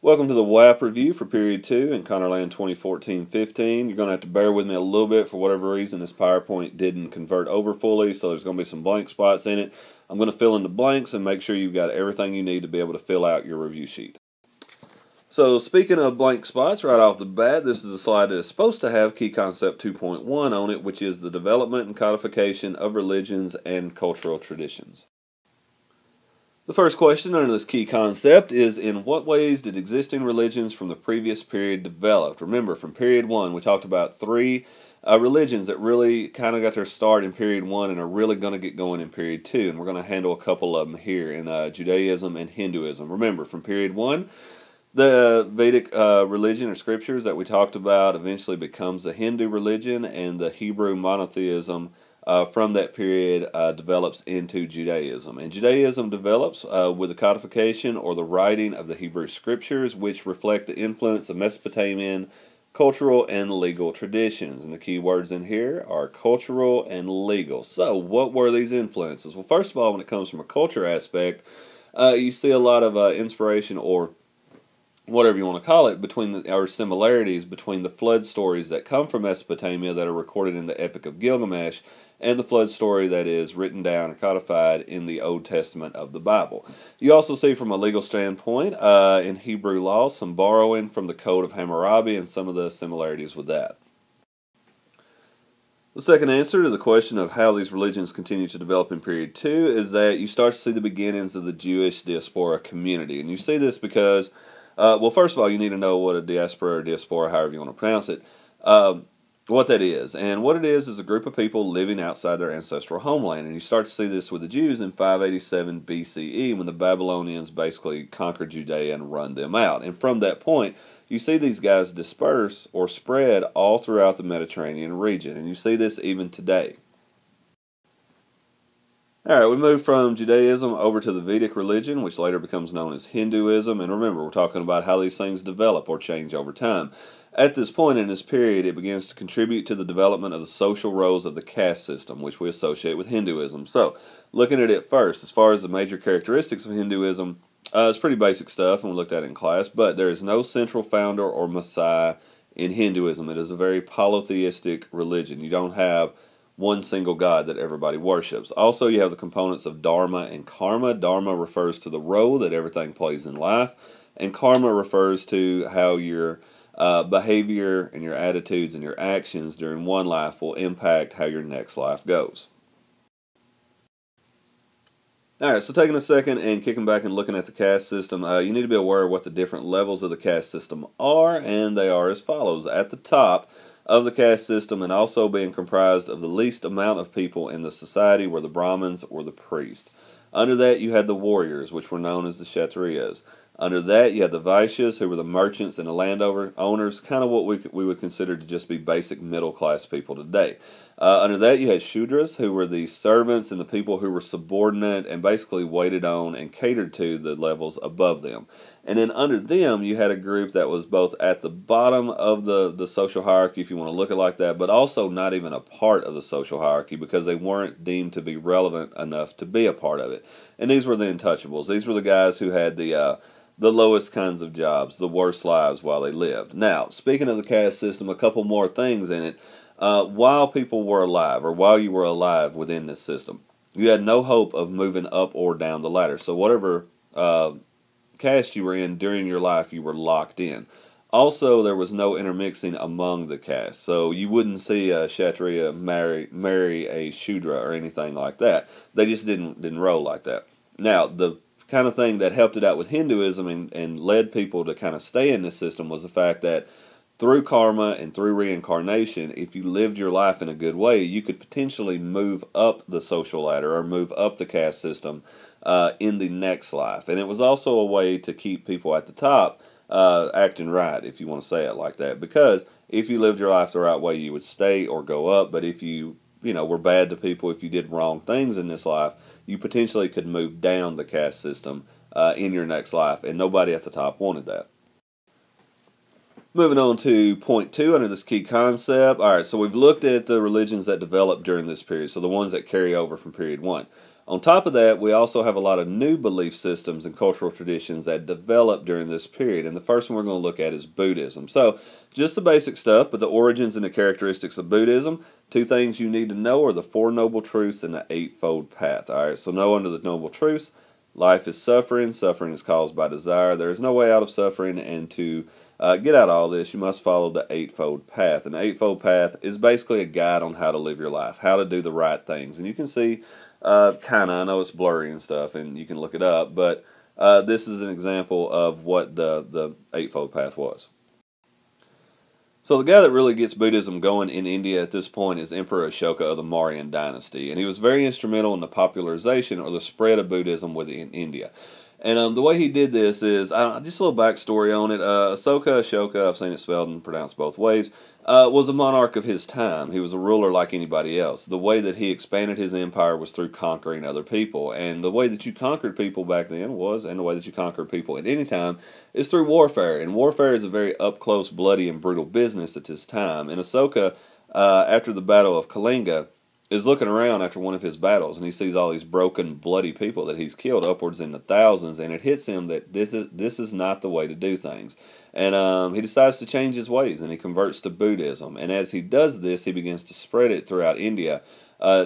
Welcome to the WHAP review for Period 2 in Connorland 2014-15. You're going to have to bear with me a little bit. For whatever reason, this PowerPoint didn't convert over fully, so there's going to be some blank spots in it. I'm going to fill in the blanks and make sure you've got everything you need to be able to fill out your review sheet. So speaking of blank spots, right off the bat, this is a slide that is supposed to have Key Concept 2.1 on it, which is the development and codification of religions and cultural traditions. The first question under this key concept is, in what ways did existing religions from the previous period develop? Remember, from period 1, we talked about three religions that really kind of got their start in period 1 and are really going to get going in period 2. And we're going to handle a couple of them here in Judaism and Hinduism. Remember, from period 1, the Vedic religion or scriptures that we talked about eventually becomes the Hindu religion, and the Hebrew monotheism from that period develops into Judaism. And Judaism develops with the codification or the writing of the Hebrew scriptures, which reflect the influence of Mesopotamian cultural and legal traditions. And the key words in here are cultural and legal. So what were these influences? Well, first of all, when it comes from a culture aspect, you see a lot of inspiration, or whatever you want to call it, or similarities between the flood stories that come from Mesopotamia that are recorded in the Epic of Gilgamesh and the flood story that is written down or codified in the Old Testament of the Bible. You also see, from a legal standpoint, in Hebrew law, some borrowing from the Code of Hammurabi and some of the similarities with that. The second answer to the question of how these religions continue to develop in period 2 is that you start to see the beginnings of the Jewish diaspora community. And you see this because well, first of all, you need to know what a diaspora or diaspora, however you want to pronounce it, what that is. And what it is a group of people living outside their ancestral homeland. And you start to see this with the Jews in 587 BCE, when the Babylonians basically conquered Judea and run them out. And from that point, you see these guys disperse or spread all throughout the Mediterranean region. And you see this even today. Alright, we move from Judaism over to the Vedic religion, which later becomes known as Hinduism. And remember, we're talking about how these things develop or change over time. At this point in this period, it begins to contribute to the development of the social roles of the caste system, which we associate with Hinduism. So, looking at it first, as far as the major characteristics of Hinduism, it's pretty basic stuff, and we looked at it in class, but there is no central founder or messiah in Hinduism. It is a very polytheistic religion. You don't have one single god that everybody worships. Also, you have the components of dharma and karma. Dharma refers to the role that everything plays in life, and karma refers to how your behavior and your attitudes and your actions during one life will impact how your next life goes. Alright, so taking a second and kicking back and looking at the caste system, you need to be aware of what the different levels of the caste system are, and they are as follows. At the top of the caste system, and also being comprised of the least amount of people in the society, were the Brahmins or the priests. Under that, you had the warriors, which were known as the Kshatriyas. Under that, you had the Vaishyas, who were the merchants and the landowners, kind of what we would consider to just be basic middle-class people today. Under that, you had Shudras, who were the servants and the people who were subordinate and basically waited on and catered to the levels above them. And then under them, you had a group that was both at the bottom of the social hierarchy, if you want to look at it like that, but also not even a part of the social hierarchy because they weren't deemed to be relevant enough to be a part of it. And these were the untouchables. These were the guys who had the lowest kinds of jobs, the worst lives while they lived. Now, speaking of the caste system, a couple more things in it. While people were alive, or while you were alive within this system, you had no hope of moving up or down the ladder. So whatever caste you were in during your life, you were locked in. Also, there was no intermixing among the castes. So you wouldn't see a Kshatriya marry a Shudra or anything like that. They just didn't roll like that. Now, the kind of thing that helped it out with Hinduism and led people to kind of stay in this system was the fact that through karma and through reincarnation, if you lived your life in a good way, you could potentially move up the social ladder or move up the caste system in the next life. And it was also a way to keep people at the top acting right, if you want to say it like that. Because if you lived your life the right way, you would stay or go up. But if you were bad to people, if you did wrong things in this life, you potentially could move down the caste system in your next life. And nobody at the top wanted that. Moving on to point 2 under this key concept. Alright, so we've looked at the religions that developed during this period, so the ones that carry over from period 1. On top of that, we also have a lot of new belief systems and cultural traditions that developed during this period. And the first one we're going to look at is Buddhism. So, just the basic stuff, but the origins and the characteristics of Buddhism. Two things you need to know are the Four Noble Truths and the Eightfold Path. All right, so know under the Noble Truths, life is suffering. Suffering is caused by desire. There is no way out of suffering, and to get out of all this, you must follow the Eightfold Path. And the Eightfold Path is basically a guide on how to live your life, how to do the right things. And you can see, I know it's blurry and stuff, and you can look it up, but this is an example of what the Eightfold Path was. So the guy that really gets Buddhism going in India at this point is Emperor Ashoka of the Mauryan dynasty, and he was very instrumental in the popularization or the spread of Buddhism within India. And the way he did this is, just a little backstory on it. Ashoka, I've seen it spelled and pronounced both ways, was a monarch of his time. He was a ruler like anybody else. The way that he expanded his empire was through conquering other people. And the way that you conquered people back then was, and the way that you conquer people at any time, is through warfare. And warfare is a very up-close, bloody, and brutal business at this time. And Ashoka, after the Battle of Kalinga, is looking around after one of his battles, and he sees all these broken, bloody people that he's killed, upwards in the thousands, and it hits him that this is not the way to do things. And he decides to change his ways, and he converts to Buddhism. And as he does this, he begins to spread it throughout India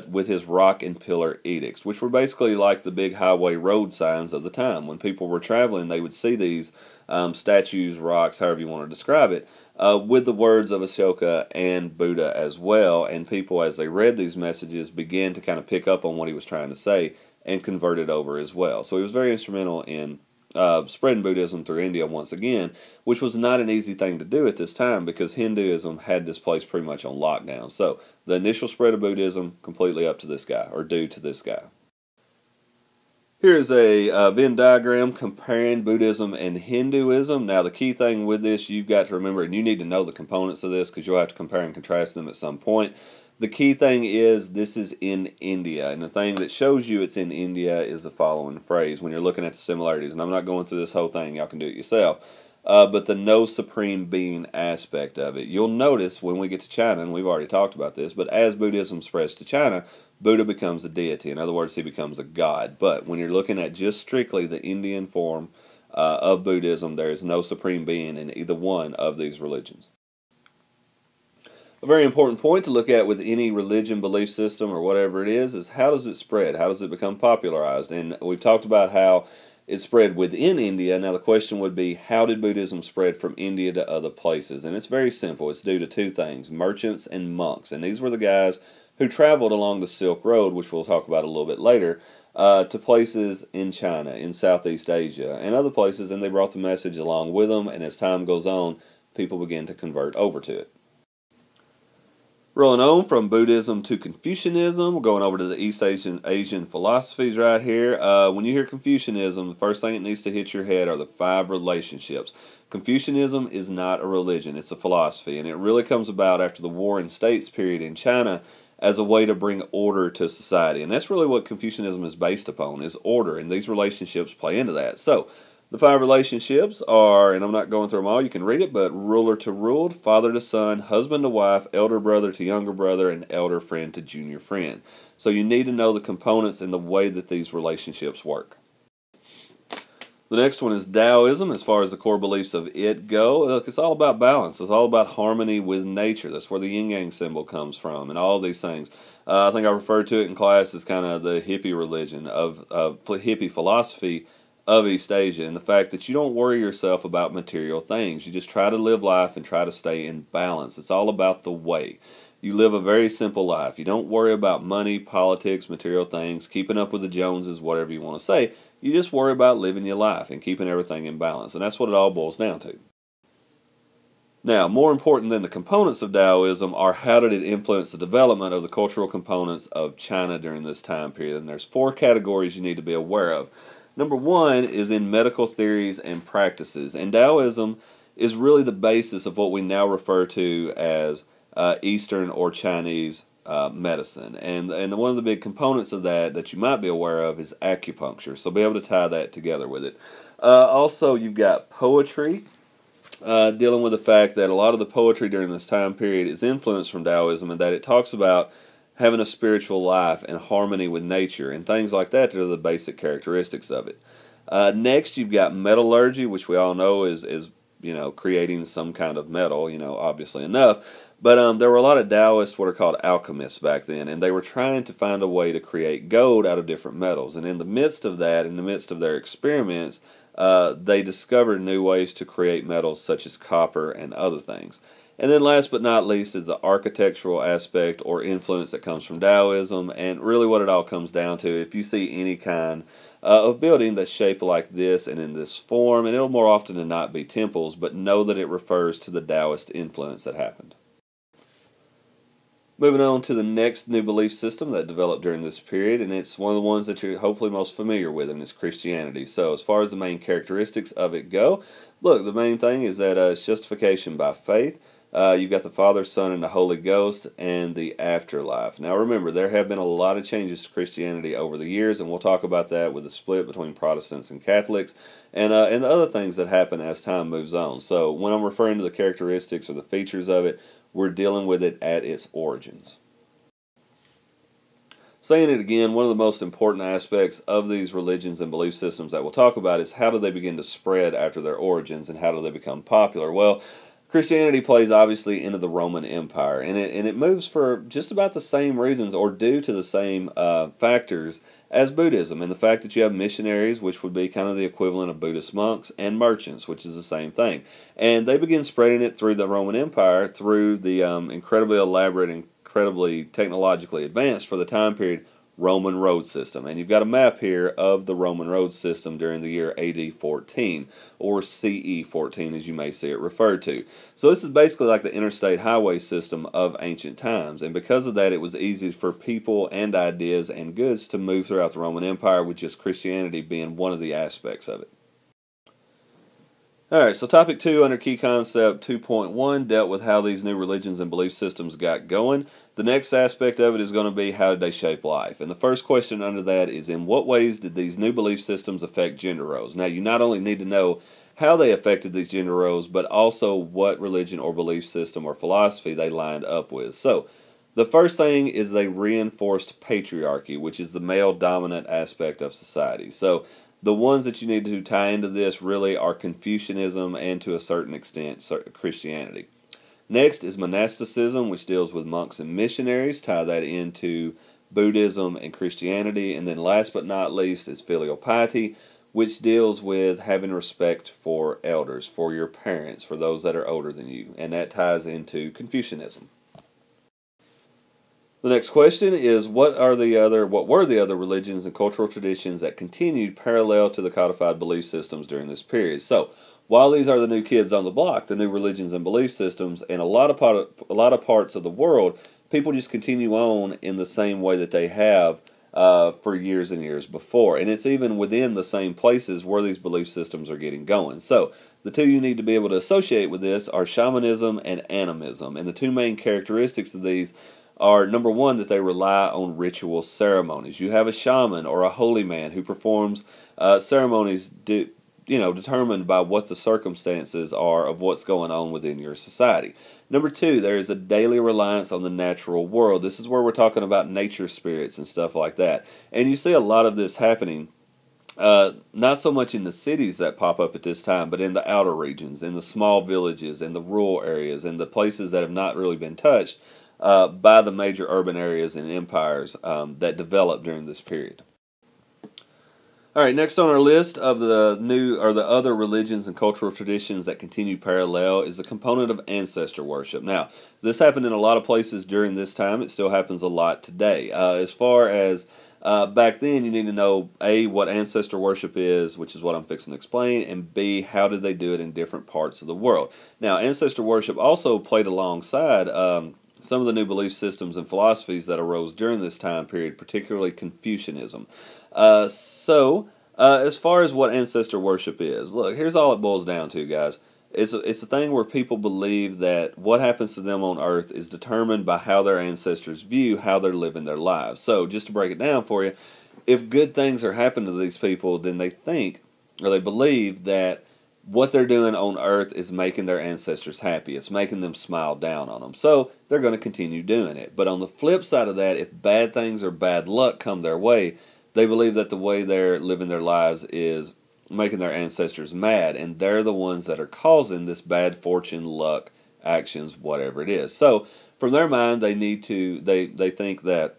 with his rock and pillar edicts, which were basically like the big highway road signs of the time. When people were traveling, they would see these statues, rocks, however you want to describe it, with the words of Ashoka and Buddha as well, and people, as they read these messages, began to kind of pick up on what he was trying to say and convert it over as well. So he was very instrumental in spreading Buddhism through India once again, which was not an easy thing to do at this time because Hinduism had this place pretty much on lockdown. So the initial spread of Buddhism completely up to this guy, or due to this guy. Here is a Venn diagram comparing Buddhism and Hinduism. Now, the key thing with this, you've got to remember, and you need to know the components of this because you'll have to compare and contrast them at some point. The key thing is this is in India, and the thing that shows you it's in India is the following phrase when you're looking at the similarities. And I'm not going through this whole thing. Y'all can do it yourself. But the no supreme being aspect of it. You'll notice when we get to China, and we've already talked about this, but as Buddhism spreads to China, Buddha becomes a deity. In other words, he becomes a god. But when you're looking at just strictly the Indian form of Buddhism, there is no supreme being in either one of these religions. A very important point to look at with any religion, belief system, or whatever it is how does it spread? How does it become popularized? And we've talked about how it spread within India. Now the question would be, how did Buddhism spread from India to other places? And it's very simple. It's due to two things, merchants and monks. And these were the guys who traveled along the Silk Road, which we'll talk about a little bit later, to places in China, in Southeast Asia, and other places, and they brought the message along with them, and as time goes on, people begin to convert over to it. Rolling on from Buddhism to Confucianism, we're going over to the East Asian philosophies right here. When you hear Confucianism, the first thing that needs to hit your head are the 5 relationships. Confucianism is not a religion, it's a philosophy, and it really comes about after the War and States period in China as a way to bring order to society. And that's really what Confucianism is based upon, is order, and these relationships play into that. So, the 5 relationships are, and I'm not going through them all, you can read it, but ruler to ruled, father to son, husband to wife, elder brother to younger brother, and elder friend to junior friend. So you need to know the components and the way that these relationships work. The next one is Taoism, as far as the core beliefs of it go. Look, it's all about balance. It's all about harmony with nature. That's where the yin-yang symbol comes from and all these things. I think I referred to it in class as kind of the hippie religion, of hippie philosophy of East Asia, and the fact that you don't worry yourself about material things. You just try to live life and try to stay in balance. It's all about the way. You live a very simple life. You don't worry about money, politics, material things, keeping up with the Joneses, whatever you want to say. You just worry about living your life and keeping everything in balance, and that's what it all boils down to. Now, more important than the components of Taoism are how did it influence the development of the cultural components of China during this time period, and there's 4 categories you need to be aware of. Number 1 is in medical theories and practices, and Taoism is really the basis of what we now refer to as Eastern or Chinese medicine. And one of the big components of that you might be aware of is acupuncture, so be able to tie that together with it. Also, you've got poetry, dealing with the fact that a lot of the poetry during this time period is influenced from Taoism, and that it talks about having a spiritual life and harmony with nature and things like that are the basic characteristics of it. Next, you've got metallurgy, which we all know is creating some kind of metal, obviously enough. But there were a lot of Taoists, what are called alchemists back then, and they were trying to find a way to create gold out of different metals. And in the midst of that, in the midst of their experiments, they discovered new ways to create metals such as copper and other things. And then last but not least is the architectural aspect or influence that comes from Taoism. And really what it all comes down to, if you see any kind of building that's shaped like this and in this form, and it'll more often than not be temples, but know that it refers to the Taoist influence that happened. Moving on to the next new belief system that developed during this period, and it's one of the ones that you're hopefully most familiar with, and it's Christianity. So as far as the main characteristics of it go, look, the main thing is that it's justification by faith. You've got the Father, Son, and the Holy Ghost, and the afterlife. Now remember, there have been a lot of changes to Christianity over the years, and we'll talk about that with the split between Protestants and Catholics, and the other things that happen as time moves on. So when I'm referring to the characteristics or the features of it, we're dealing with it at its origins. Saying it again, one of the most important aspects of these religions and belief systems that we'll talk about is how do they begin to spread after their origins and how do they become popular? Well, Christianity plays obviously into the Roman Empire, and it moves for just about the same reasons or due to the same factors as Buddhism, and the fact that you have missionaries, which would be kind of the equivalent of Buddhist monks, and merchants, which is the same thing. And they begin spreading it through the Roman Empire through the incredibly elaborate, incredibly technologically advanced for the time period Roman road system. And you've got a map here of the Roman road system during the year AD 14, or CE 14 as you may see it referred to. So this is basically like the interstate highway system of ancient times, and because of that it was easy for people and ideas and goods to move throughout the Roman Empire, with just Christianity being one of the aspects of it. Alright, so topic 2 under key concept 2.1 dealt with how these new religions and belief systems got going. The next aspect of it is going to be how did they shape life. And the first question under that is, in what ways did these new belief systems affect gender roles? Now, you not only need to know how they affected these gender roles, but also what religion or belief system or philosophy they lined up with. So, the first thing is they reinforced patriarchy, which is the male dominant aspect of society. So, the ones that you need to tie into this really are Confucianism and to a certain extent Christianity. Next is monasticism, which deals with monks and missionaries. Tie that into Buddhism and Christianity. And then last but not least is filial piety, which deals with having respect for elders, for your parents, for those that are older than you. And that ties into Confucianism. The next question is, what were the other religions and cultural traditions that continued parallel to the codified belief systems during this period? So, while these are the new kids on the block, the new religions and belief systems, in a lot of parts of the world, people just continue on in the same way that they have for years and years before. And it's even within the same places where these belief systems are getting going. So, the two you need to be able to associate with this are shamanism and animism. And the two main characteristics of these are, number one, that they rely on ritual ceremonies. You have a shaman or a holy man who performs ceremonies determined by what the circumstances are of what's going on within your society. Number two, there is a daily reliance on the natural world. This is where we're talking about nature spirits and stuff like that. And you see a lot of this happening, not so much in the cities that pop up at this time, but in the outer regions, in the small villages, in the rural areas, in the places that have not really been touched by the major urban areas and empires that developed during this period. Alright, next on our list of the other religions and cultural traditions that continue parallel is the component of ancestor worship. Now, this happened in a lot of places during this time. It still happens a lot today. As far as back then, you need to know, A, what ancestor worship is, which is what I'm fixing to explain, and B, how did they do it in different parts of the world. Now, ancestor worship also played alongside some of the new belief systems and philosophies that arose during this time period, particularly Confucianism. As far as what ancestor worship is, look, here's all it boils down to, guys. It's a thing where people believe that what happens to them on earth is determined by how their ancestors view how they're living their lives. So, just to break it down for you, if good things are happening to these people, then they think, or they believe that what they're doing on Earth is making their ancestors happy. It's making them smile down on them. So they're going to continue doing it. But on the flip side of that, if bad things or bad luck come their way, they believe that the way they're living their lives is making their ancestors mad, and they're the ones that are causing this bad fortune, luck, actions, whatever it is. So from their mind, they think that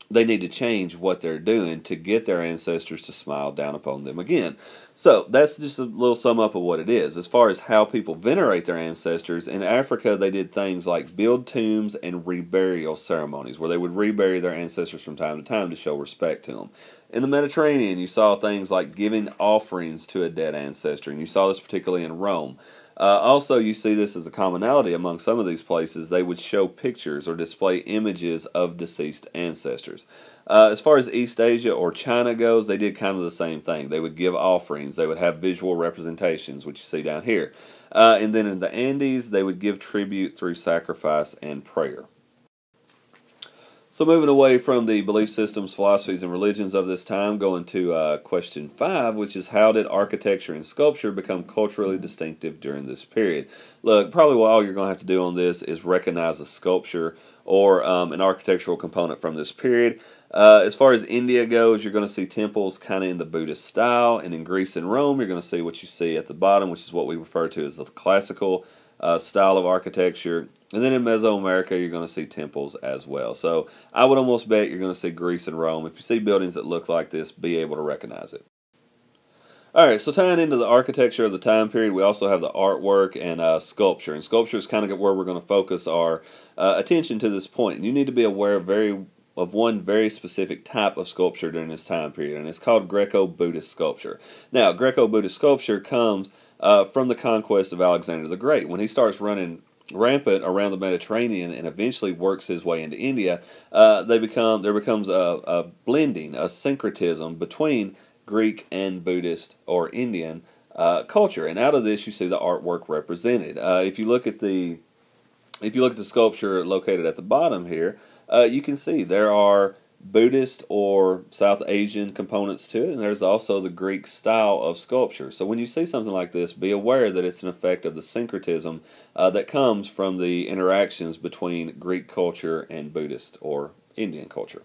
they need to change what they're doing to get their ancestors to smile down upon them again. So that's just a little sum up of what it is. As far as how people venerate their ancestors, in Africa they did things like build tombs and reburial ceremonies, where they would rebury their ancestors from time to time to show respect to them. In the Mediterranean, you saw things like giving offerings to a dead ancestor, and you saw this particularly in Rome. Also, you see this as a commonality among some of these places. They would show pictures or display images of deceased ancestors. As far as East Asia or China goes, they did kind of the same thing. They would give offerings. They would have visual representations, which you see down here. And then in the Andes, they would give tribute through sacrifice and prayer. So moving away from the belief systems, philosophies, and religions of this time, going to question 5, which is how did architecture and sculpture become culturally distinctive during this period? Look, probably all you're going to have to do on this is recognize a sculpture or an architectural component from this period. As far as India goes, you're going to see temples kind of in the Buddhist style, and in Greece and Rome, you're going to see what you see at the bottom, which is what we refer to as the classical style of architecture. And then in Mesoamerica, you're going to see temples as well. So I would almost bet you're going to see Greece and Rome. If you see buildings that look like this, be able to recognize it. Alright, so tying into the architecture of the time period, we also have the artwork and sculpture. And sculpture is kind of where we're going to focus our attention to this point. And you need to be aware of one very specific type of sculpture during this time period, and it's called Greco-Buddhist sculpture. Now, Greco-Buddhist sculpture comes from the conquest of Alexander the Great. When he starts running rampant around the Mediterranean and eventually works his way into India, there becomes a blending, a syncretism between Greek and Buddhist or Indian culture, and out of this you see the artwork represented. If you look at the sculpture located at the bottom here, you can see there are Buddhist or South Asian components to it, and there's also the Greek style of sculpture. So when you see something like this, be aware that it's an effect of the syncretism that comes from the interactions between Greek culture and Buddhist or Indian culture.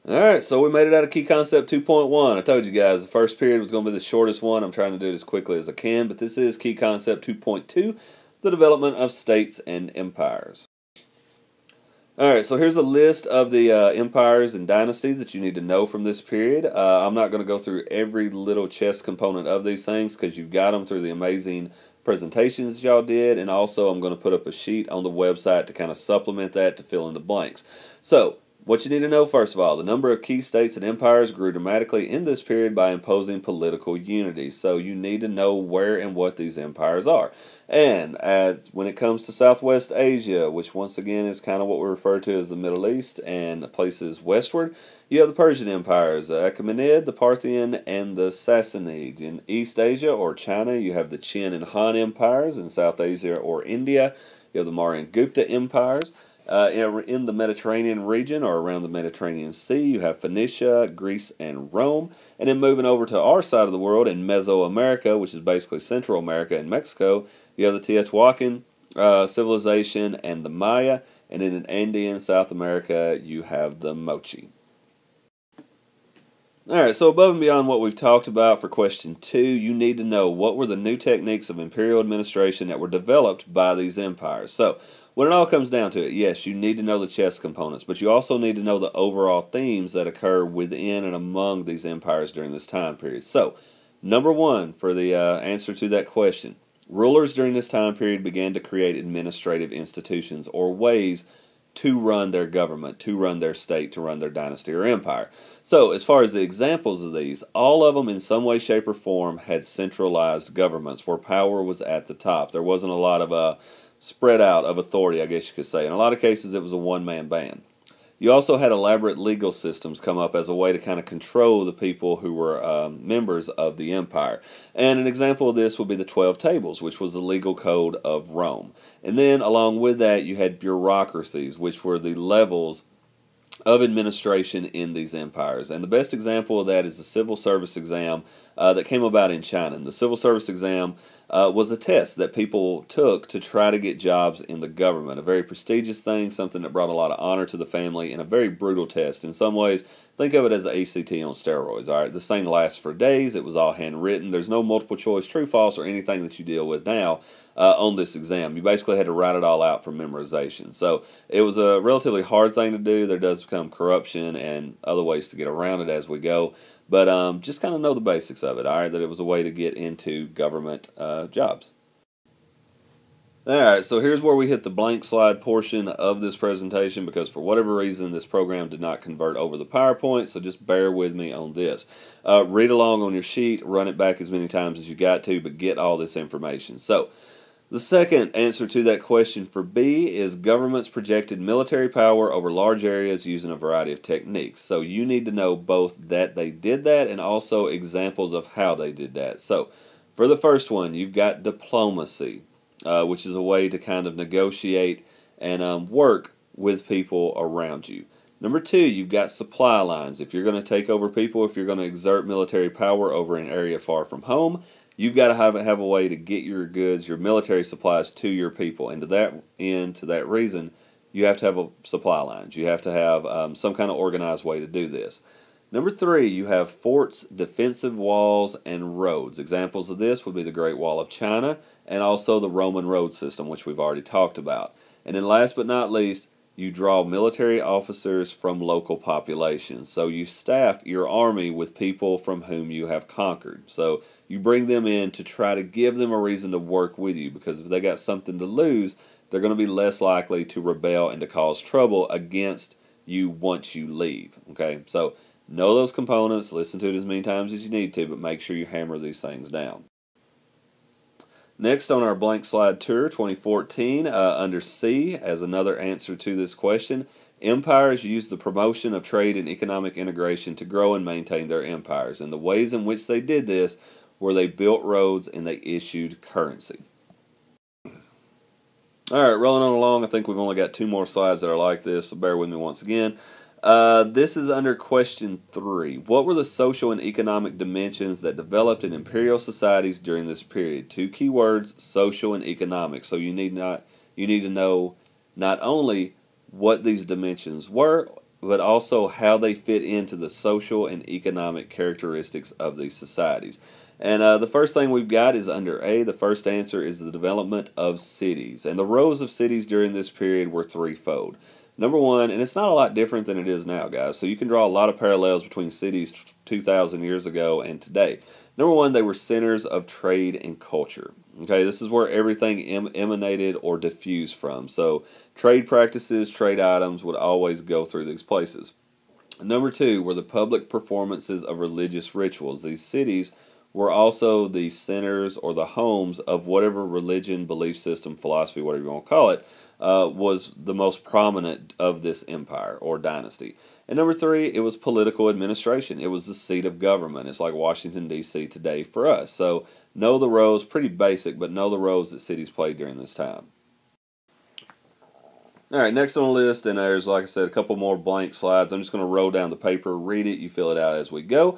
Alright, so we made it out of Key Concept 2.1. I told you guys the first period was going to be the shortest one. I'm trying to do it as quickly as I can, but this is Key Concept 2.2, the development of states and empires. Alright, so here's a list of the empires and dynasties that you need to know from this period. I'm not going to go through every little chess component of these things because you've got them through the amazing presentations y'all did, and also I'm going to put up a sheet on the website to kind of supplement that to fill in the blanks. So, what you need to know first of all, the number of key states and empires grew dramatically in this period by imposing political unity. So you need to know where and what these empires are. And when it comes to Southwest Asia, which once again is kind of what we refer to as the Middle East and places westward, you have the Persian Empires, the Achaemenid, the Parthian, and the Sassanid. In East Asia or China, you have the Qin and Han empires. In South Asia or India, you have the Mauryan Gupta empires. In the Mediterranean region or around the Mediterranean Sea, you have Phoenicia, Greece, and Rome. And then moving over to our side of the world in Mesoamerica, which is basically Central America and Mexico, you have the Teotihuacan civilization and the Maya. And then in Andean South America, you have the Mochi. Alright, so above and beyond what we've talked about for question 2, you need to know what were the new techniques of imperial administration that were developed by these empires. So, when it all comes down to it, yes, you need to know the chess components, but you also need to know the overall themes that occur within and among these empires during this time period. So, number 1 for the answer to that question, rulers during this time period began to create administrative institutions or ways to run their government, to run their state, to run their dynasty or empire. So, as far as the examples of these, all of them in some way, shape, or form had centralized governments where power was at the top. There wasn't a lot of spread out of authority, I guess you could say. In a lot of cases, it was a one-man band. You also had elaborate legal systems come up as a way to kind of control the people who were members of the empire. And an example of this would be the 12 Tables, which was the legal code of Rome. And then along with that, you had bureaucracies, which were the levels of administration in these empires. And the best example of that is the civil service exam that came about in China. And the civil service exam was a test that people took to try to get jobs in the government. A very prestigious thing, something that brought a lot of honor to the family, and a very brutal test. In some ways, think of it as the ACT on steroids. All right, this thing lasts for days. It was all handwritten. There's no multiple choice, true, false, or anything that you deal with now on this exam. You basically had to write it all out for memorization. So it was a relatively hard thing to do. There does become corruption and other ways to get around it as we go. But just kind of know the basics of it, all right, that it was a way to get into government jobs. All right, so here's where we hit the blank slide portion of this presentation because for whatever reason this program did not convert over the PowerPoint, so just bear with me on this. Read along on your sheet, run it back as many times as you got to, but get all this information. So the second answer to that question for B is governments projected military power over large areas using a variety of techniques. So you need to know both that they did that and also examples of how they did that. So for the first one, you've got diplomacy, which is a way to kind of negotiate and work with people around you. Number two, you've got supply lines. If you're going to take over people, if you're going to exert military power over an area far from home, you've got to have a way to get your goods, your military supplies to your people. And to that end, to that reason, you have to have supply lines. You have to have some kind of organized way to do this. Number three, you have forts, defensive walls, and roads. Examples of this would be the Great Wall of China and also the Roman road system, which we've already talked about. And then last but not least, you draw military officers from local populations. So you staff your army with people from whom you have conquered. So you bring them in to try to give them a reason to work with you, because if they got something to lose, they're going to be less likely to rebel and to cause trouble against you once you leave. Okay, so know those components, listen to it as many times as you need to, but make sure you hammer these things down. Next on our blank slide tour 2014, under C, as another answer to this question, empires used the promotion of trade and economic integration to grow and maintain their empires. And the ways in which they did this were they built roads and they issued currency. All right, rolling on along, I think we've only got two more slides that are like this, so bear with me once again. This is under question 3. What were the social and economic dimensions that developed in imperial societies during this period? Two key words, social and economic. So you need to know not only what these dimensions were, but also how they fit into the social and economic characteristics of these societies. And the first thing we've got is under A. The first answer is the development of cities. And the roles of cities during this period were threefold. Number one, and it's not a lot different than it is now, guys, so you can draw a lot of parallels between cities 2,000 years ago and today. Number one, they were centers of trade and culture. Okay, this is where everything emanated or diffused from. So trade practices, trade items would always go through these places. Number two were the public performances of religious rituals. These cities were also the centers or the homes of whatever religion, belief system, philosophy, whatever you want to call it, was the most prominent of this empire or dynasty. And number three, it was political administration. It was the seat of government. It's like Washington, D.C. today for us. So know the roles, pretty basic, but know the roles that cities played during this time. All right, next on the list, and there's, like I said, a couple more blank slides. I'm just going to roll down the paper, read it, you fill it out as we go.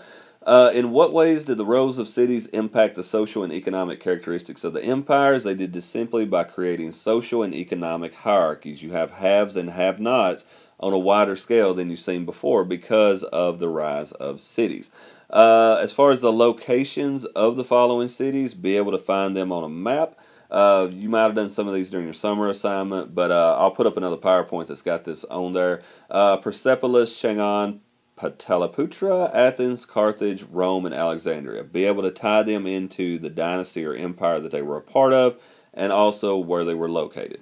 In what ways did the roles of cities impact the social and economic characteristics of the empires? They did this simply by creating social and economic hierarchies. You have haves and have-nots on a wider scale than you've seen before because of the rise of cities. As far as the locations of the following cities, be able to find them on a map. You might have done some of these during your summer assignment, but I'll put up another PowerPoint that's got this on there. Persepolis, Chang'an, Pataliputra, Athens, Carthage, Rome, and Alexandria. Be able to tie them into the dynasty or empire that they were a part of and also where they were located.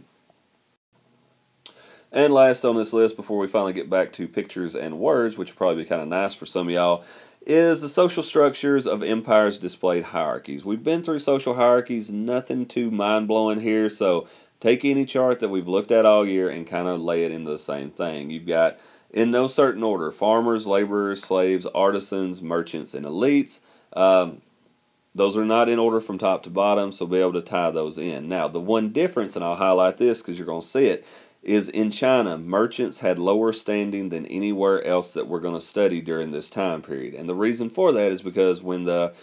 And last on this list, before we finally get back to pictures and words, which will probably be kind of nice for some of y'all, is the social structures of empires displayed hierarchies. We've been through social hierarchies, nothing too mind-blowing here, so take any chart that we've looked at all year and kind of lay it into the same thing. You've got, in no certain order, farmers, laborers, slaves, artisans, merchants, and elites. Those are not in order from top to bottom, so be able to tie those in. Now, the one difference, and I'll highlight this because you're going to see it, is in China, merchants had lower standing than anywhere else that we're going to study during this time period. And the reason for that is because when the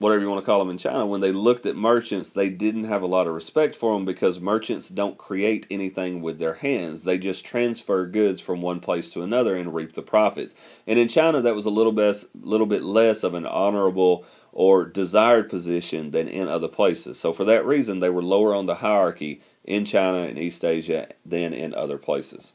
whatever you want to call them in China, when they looked at merchants, they didn't have a lot of respect for them because merchants don't create anything with their hands. They just transfer goods from one place to another and reap the profits. And in China, that was a little bit less of an honorable or desired position than in other places. So for that reason, they were lower on the hierarchy in China and East Asia than in other places.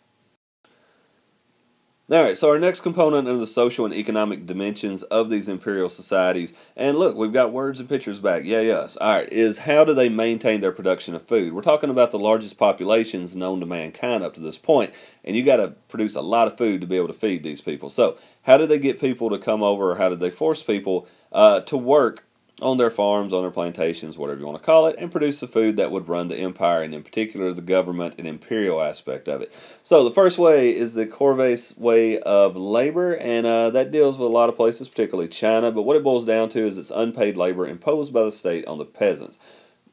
Alright, so our next component under the social and economic dimensions of these imperial societies, and look, we've got words and pictures back, yes. Alright, is how do they maintain their production of food? We're talking about the largest populations known to mankind up to this point, and you got to produce a lot of food to be able to feed these people. So, how did they get people to come over, or how did they force people to work on their farms, on their plantations, whatever you want to call it, and produce the food that would run the empire, and in particular the government and imperial aspect of it. So the first way is the corvée way of labor, and that deals with a lot of places, particularly China, but what it boils down to is it's unpaid labor imposed by the state on the peasants.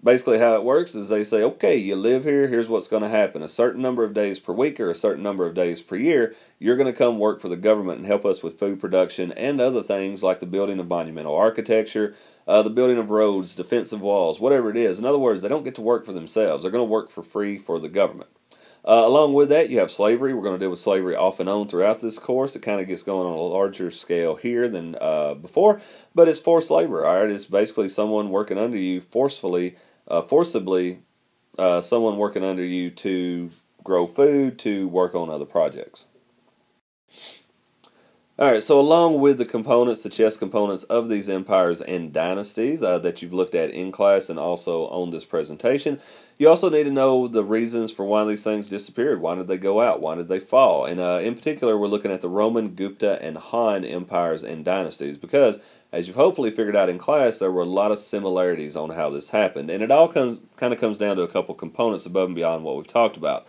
Basically how it works is they say, okay, you live here, here's what's going to happen. A certain number of days per week or a certain number of days per year, you're going to come work for the government and help us with food production and other things like the building of monumental architecture, the building of roads, defensive walls, whatever it is. In other words, they don't get to work for themselves. They're going to work for free for the government. Along with that, you have slavery. We're going to deal with slavery off and on throughout this course. It kind of gets going on a larger scale here than before, but it's forced labor. All right, it's basically someone working under you forcibly, someone working under you to grow food, to work on other projects. Alright, so along with the components, the chess components of these empires and dynasties that you've looked at in class and also on this presentation, you also need to know the reasons for why these things disappeared. Why did they go out? Why did they fall? And in particular, we're looking at the Roman, Gupta, and Han empires and dynasties because, as you've hopefully figured out in class, there were a lot of similarities on how this happened. And it all kind of comes down to a couple components above and beyond what we've talked about.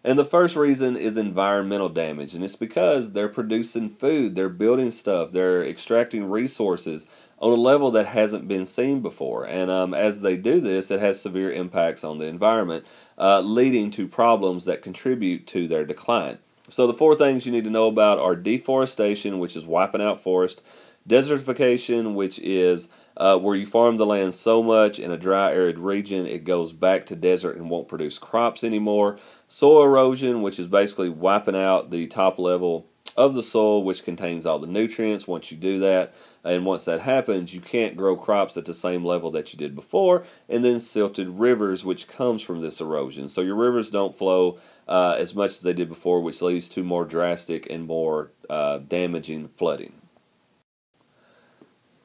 And the first reason is environmental damage, and it's because they're producing food, they're building stuff, they're extracting resources on a level that hasn't been seen before. And as they do this, it has severe impacts on the environment, leading to problems that contribute to their decline. So the four things you need to know about are deforestation, which is wiping out forest, desertification, which is where you farm the land so much in a dry, arid region, it goes back to desert and won't produce crops anymore. Soil erosion, which is basically wiping out the top level of the soil, which contains all the nutrients. Once you do that, and once that happens, you can't grow crops at the same level that you did before. And then silted rivers, which comes from this erosion. So your rivers don't flow as much as they did before, which leads to more drastic and more damaging flooding.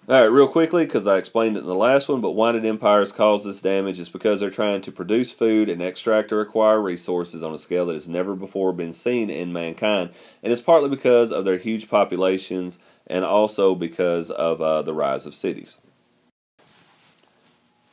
Alright, real quickly, because I explained it in the last one, but why did empires cause this damage? It's because they're trying to produce food and extract or acquire resources on a scale that has never before been seen in mankind. And it's partly because of their huge populations and also because of the rise of cities.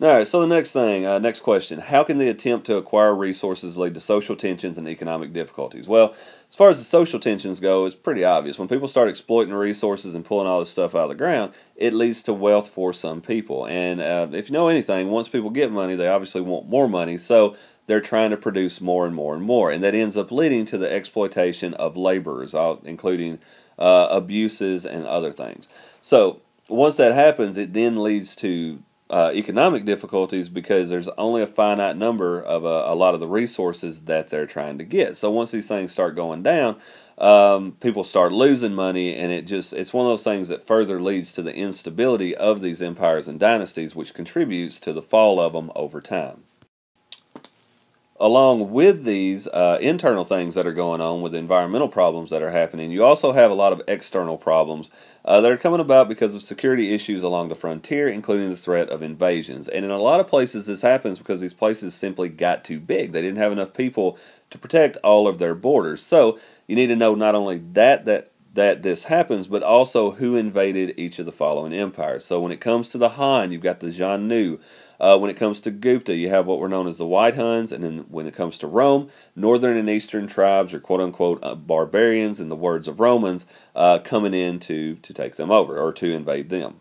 Alright, so the next question. How can the attempt to acquire resources lead to social tensions and economic difficulties? Well, as far as the social tensions go, it's pretty obvious. When people start exploiting resources and pulling all this stuff out of the ground, it leads to wealth for some people. And if you know anything, once people get money, they obviously want more money, so they're trying to produce more and more and more. And that ends up leading to the exploitation of laborers, including abuses and other things. So once that happens, it then leads to economic difficulties because there's only a finite number of a lot of the resources that they're trying to get. So once these things start going down, people start losing money, and it's one of those things that further leads to the instability of these empires and dynasties, which contributes to the fall of them over time. Along with these internal things that are going on with environmental problems that are happening, you also have a lot of external problems that are coming about because of security issues along the frontier, including the threat of invasions. And in a lot of places this happens because these places simply got too big. They didn't have enough people to protect all of their borders. So you need to know not only that this happens, but also who invaded each of the following empires. So when it comes to the Han, you've got the Xiongnu. When it comes to Gupta, you have what were known as the White Huns, and then when it comes to Rome, northern and eastern tribes, or quote-unquote barbarians, in the words of Romans, coming in to take them over, or to invade them.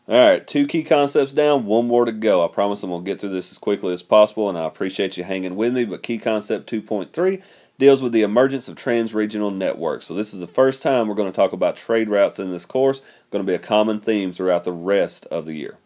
Alright, 2 key concepts down, 1 more to go. I promise I'm going to get through this as quickly as possible, and I appreciate you hanging with me, but key concept 2.3 deals with the emergence of trans-regional networks. So this is the first time we're going to talk about trade routes in this course. It's going to be a common theme throughout the rest of the year.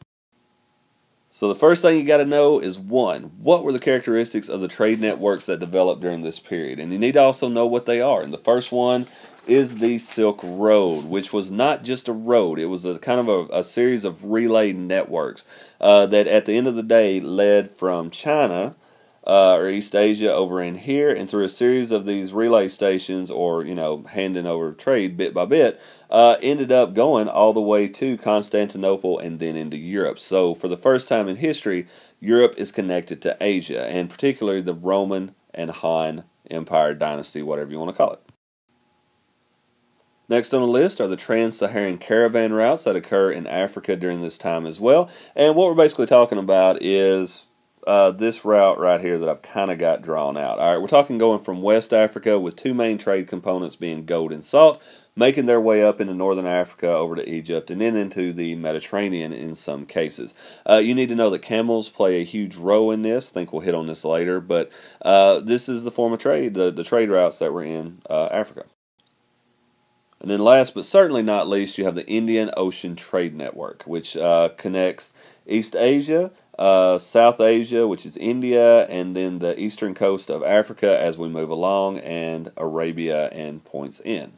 So the first thing you got to know is, 1, what were the characteristics of the trade networks that developed during this period? And you need to also know what they are. And the first one is the Silk Road, which was not just a road. It was a kind of a series of relay networks that at the end of the day led from China or East Asia over in here, and through a series of these relay stations, or handing over trade bit by bit, ended up going all the way to Constantinople and then into Europe. So for the first time in history, Europe is connected to Asia, and particularly the Roman and Han Empire dynasty, whatever you want to call it. Next on the list are the trans-Saharan caravan routes that occur in Africa during this time as well. And what we're basically talking about is this route right here that I've kind of got drawn out. All right, we're talking going from West Africa with 2 main trade components being gold and salt, making their way up into northern Africa over to Egypt and then into the Mediterranean in some cases. You need to know that camels play a huge role in this. I think we'll hit on this later, but this is the form of trade, the trade routes that were in Africa. And then last but certainly not least, you have the Indian Ocean Trade Network, which connects East Asia, South Asia, which is India, and then the eastern coast of Africa as we move along, and Arabia and points in.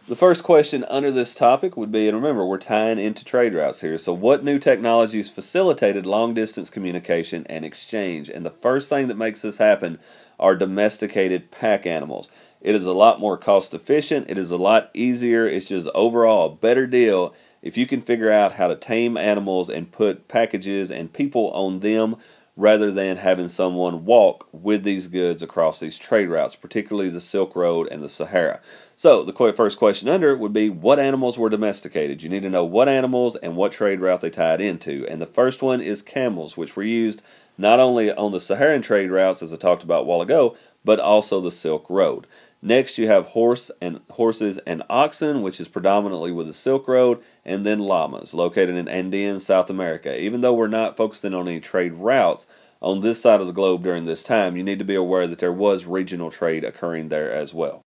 The first question under this topic would be, and remember, we're tying into trade routes here, so what new technologies facilitated long-distance communication and exchange? And the first thing that makes this happen are domesticated pack animals. It is a lot more cost efficient, it is a lot easier, it's just overall a better deal if you can figure out how to tame animals and put packages and people on them rather than having someone walk with these goods across these trade routes, particularly the Silk Road and the Sahara. So the first question under it would be, what animals were domesticated? You need to know what animals and what trade route they tied into. And the first one is camels, which were used not only on the Saharan trade routes, as I talked about a while ago, but also the Silk Road. Next, you have horses and oxen, which is predominantly with the Silk Road, and then llamas, located in Andean, South America. Even though we're not focusing on any trade routes on this side of the globe during this time, you need to be aware that there was regional trade occurring there as well.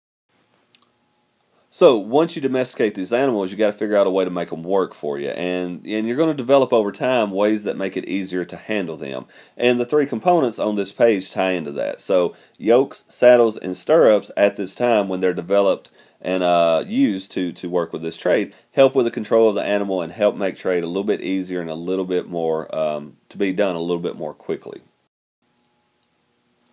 So once you domesticate these animals, you got to figure out a way to make them work for you, and you're going to develop over time ways that make it easier to handle them. And the 3 components on this page tie into that. So yokes, saddles, and stirrups at this time, when they're developed and used to work with this trade, help with the control of the animal and help make trade a little bit easier and a little bit more to be done a little bit more quickly.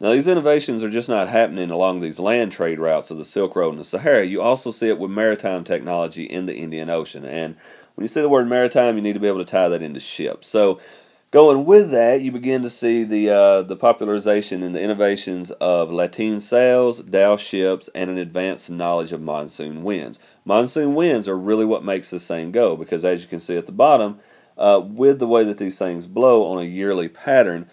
Now, these innovations are just not happening along these land trade routes of the Silk Road and the Sahara. You also see it with maritime technology in the Indian Ocean. And when you see the word maritime, you need to be able to tie that into ships. So going with that, you begin to see the popularization and the innovations of lateen sails, dhow ships, and an advanced knowledge of monsoon winds. Monsoon winds are really what makes this thing go, because as you can see at the bottom, with the way that these things blow on a yearly pattern,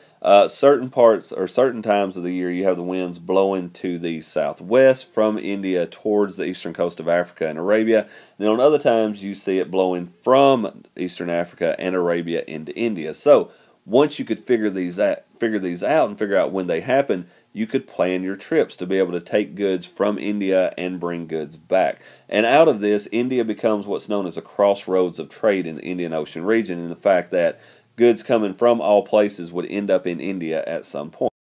certain parts or certain times of the year you have the winds blowing to the southwest from India towards the eastern coast of Africa and Arabia. And on other times you see it blowing from eastern Africa and Arabia into India. So once you could figure these out and figure out when they happen, you could plan your trips to be able to take goods from India and bring goods back. And out of this, India becomes what's known as a crossroads of trade in the Indian Ocean region, in the fact that goods coming from all places would end up in India at some point.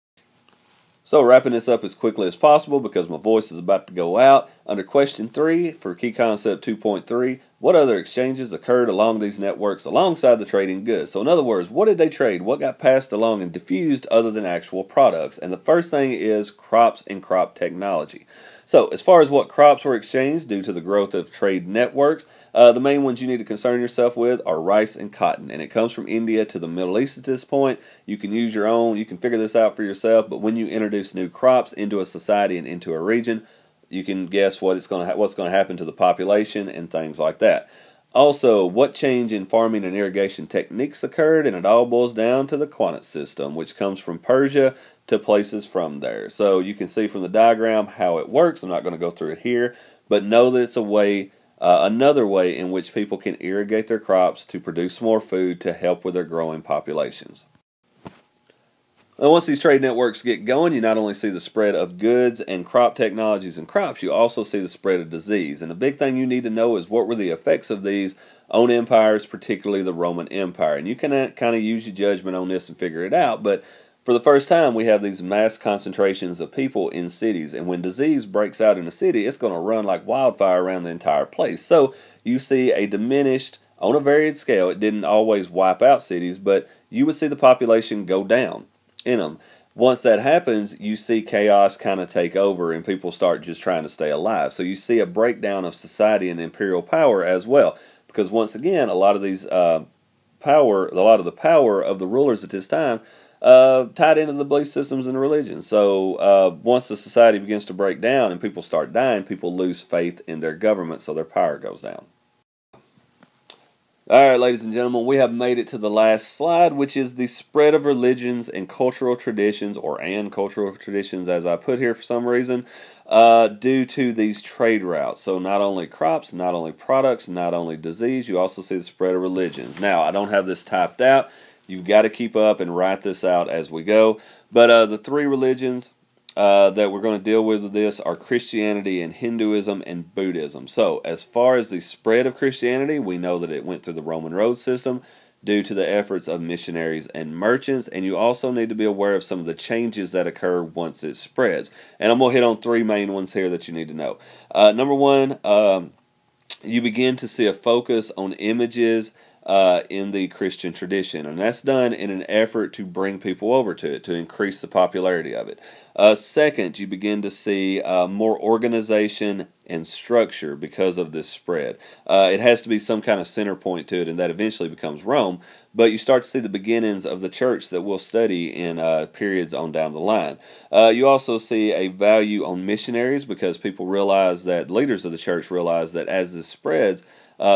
So wrapping this up as quickly as possible because my voice is about to go out, under question 3 for key concept 2.3, what other exchanges occurred along these networks alongside the trading goods? So in other words, what did they trade? What got passed along and diffused other than actual products? And the first thing is crops and crop technology. So as far as what crops were exchanged due to the growth of trade networks, the main ones you need to concern yourself with are rice and cotton. And it comes from India to the Middle East at this point. You can use your own, you can figure this out for yourself, but when you introduce new crops into a society and into a region, you can guess what's going to happen to the population and things like that. Also, what change in farming and irrigation techniques occurred, and it all boils down to the quantity system, which comes from Persia to places from there. So you can see from the diagram how it works. I'm not going to go through it here, but know that it's a way another way in which people can irrigate their crops to produce more food to help with their growing populations. And once these trade networks get going, you not only see the spread of goods and crop technologies and crops, you also see the spread of disease. And the big thing you need to know is what were the effects of these on empires, particularly the Roman Empire. And you can kind of use your judgment on this and figure it out, but for the first time, we have these mass concentrations of people in cities. And when disease breaks out in a city, it's going to run like wildfire around the entire place. So you see a diminished, on a varied scale, it didn't always wipe out cities, but you would see the population go down in them. Once that happens, you see chaos kind of take over and people start just trying to stay alive. So you see a breakdown of society and imperial power as well. Because once again, a lot of the power of the rulers at this time tied into the belief systems and religions. So once the society begins to break down and people start dying, people lose faith in their government, so their power goes down. Alright, ladies and gentlemen, we have made it to the last slide, which is the spread of religions and cultural traditions, and cultural traditions as I put here for some reason, due to these trade routes. So not only crops, not only products, not only disease, you also see the spread of religions. Now, I don't have this typed out. You've got to keep up and write this out as we go. But the three religions that we're going to deal with this are Christianity and Hinduism and Buddhism. So as far as the spread of Christianity, we know that it went through the Roman road system due to the efforts of missionaries and merchants. And you also need to be aware of some of the changes that occur once it spreads. And I'm going to hit on three main ones here that you need to know. Number one, you begin to see a focus on images in the Christian tradition, and that's done in an effort to bring people over to it, to increase the popularity of it. Second, you begin to see more organization and structure because of this spread. It has to be some kind of center point to it, and that eventually becomes Rome, but you start to see the beginnings of the church that we'll study in periods on down the line. You also see a value on missionaries because people realize that, leaders of the church realize that as this spreads,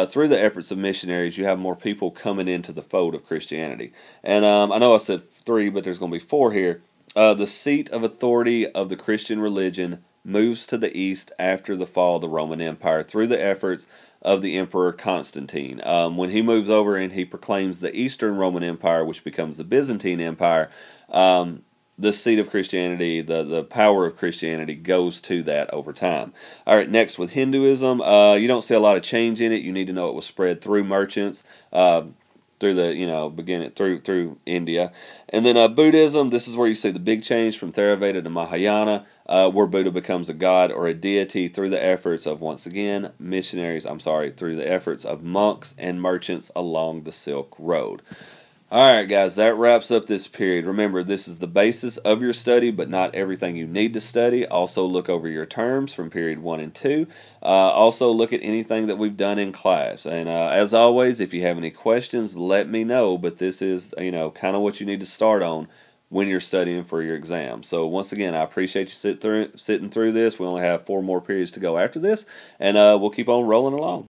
through the efforts of missionaries, you have more people coming into the fold of Christianity. And I know I said three, but there's going to be four here. The seat of authority of the Christian religion moves to the east after the fall of the Roman Empire through the efforts of the Emperor Constantine. When he moves over and he proclaims the Eastern Roman Empire, which becomes the Byzantine Empire, the seat of Christianity, the power of Christianity goes to that over time. All right, next with Hinduism, you don't see a lot of change in it. You need to know it was spread through merchants, through the, beginning through India. And then Buddhism, this is where you see the big change from Theravada to Mahayana, where Buddha becomes a god or a deity through the efforts of, once again, through the efforts of monks and merchants along the Silk Road. Alright guys, that wraps up this period. Remember, this is the basis of your study, but not everything you need to study. Also look over your terms from period 1 and 2. Also look at anything that we've done in class. And as always, if you have any questions, let me know. But this is, kind of what you need to start on when you're studying for your exam. So once again, I appreciate you sitting through this. We only have 4 more periods to go after this, and we'll keep on rolling along.